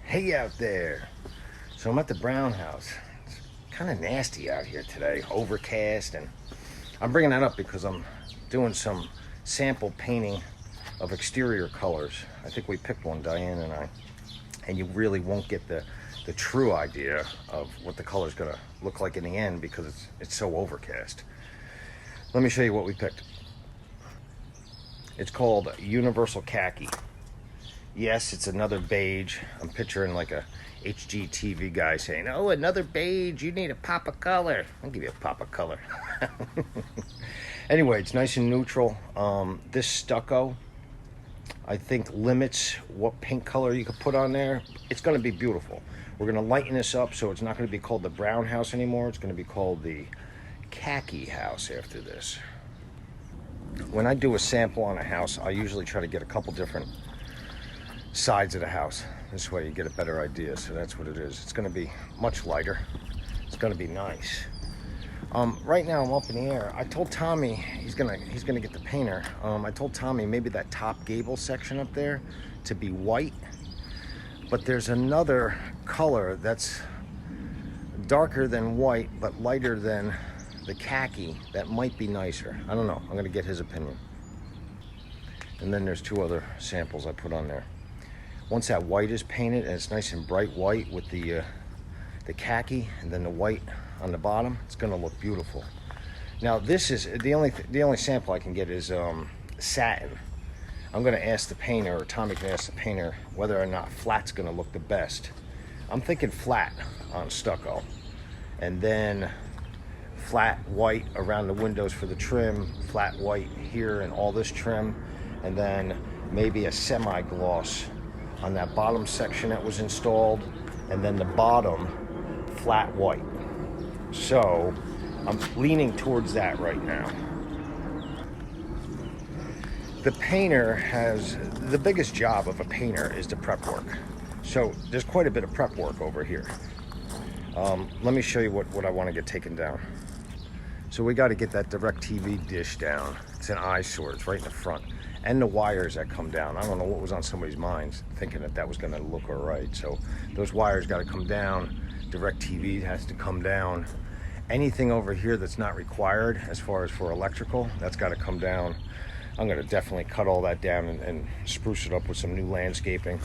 Hey out there. So I'm at the Brown house. It's kind of nasty out here today, overcast, and I'm bringing that up because I'm doing some sample painting of exterior colors. I think we picked one, Diane and I, and you really won't get the true idea of what the color's gonna look like in the end because it's so overcast. Let me show you what we picked. It's called Universal Khaki. Yes, it's another beige. I'm picturing like a HGTV guy saying, "Oh, another beige, you need a pop of color." I'll give you a pop of color. Anyway, it's nice and neutral. This stucco, I think, limits what paint color you could put on there. It's gonna be beautiful. We're gonna lighten this up so it's not gonna be called the Brown house anymore. It's gonna be called the Khaki house after this. When I do a sample on a house, I usually try to get a couple different sides of the house. This way you get a better idea. So that's what it is. It's going to be much lighter. It's going to be nice. Right now I'm up in the air. I told Tommy he's gonna get the painter. I told Tommy maybe that top gable section up there to be white, but there's another color that's darker than white but lighter than the khaki that might be nicer. I don't know. I'm gonna get his opinion. And then there's two other samples I put on there. Once that white is painted and it's nice and bright white with the khaki and then the white on the bottom, it's gonna look beautiful. Now this is the only sample I can get is satin. I'm gonna ask the painter, or Tommy can ask the painter, whether or not flat's gonna look the best. I'm thinking flat on stucco, and then flat white around the windows for the trim, flat white here and all this trim, and then maybe a semi-gloss on that bottom section that was installed, and then the bottom flat white. So I'm leaning towards that right now. The painter has, the biggest job of a painter is the prep work. So there's quite a bit of prep work over here. Let me show you what I want to get taken down. So we got to get that DirecTV dish down. It's an eyesore. It's right in the front. And the wires that come down. I don't know what was on somebody's minds thinking that was going to look all right. So those wires got to come down. DirecTV has to come down. Anything over here that's not required as far as for electrical, that's got to come down. I'm going to definitely cut all that down and spruce it up with some new landscaping.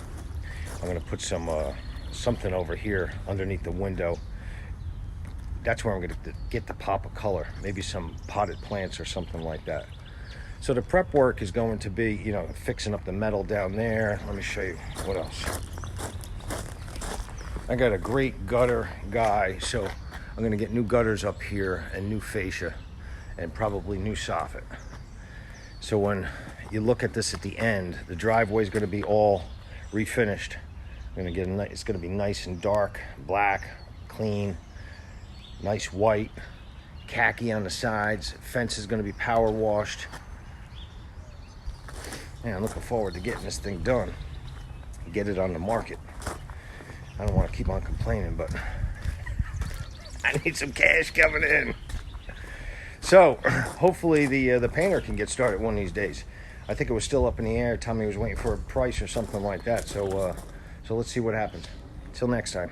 I'm going to put some something over here underneath the window. That's where I'm going to get the pop of color. Maybe some potted plants or something like that. So the prep work is going to be, fixing up the metal down there. Let me show you what else. I got a great gutter guy, so I'm going to get new gutters up here and new fascia and probably new soffit. So when you look at this at the end, the driveway is going to be all refinished. It's going to be nice and dark, black, clean, nice white, khaki on the sides. Fence is going to be power washed. Man, I'm looking forward to getting this thing done, get it on the market. I don't want to keep on complaining, but I need some cash coming in. So hopefully the painter can get started one of these days. I think it was still up in the air. Tommy was waiting for a price or something like that. So let's see what happens. Till next time.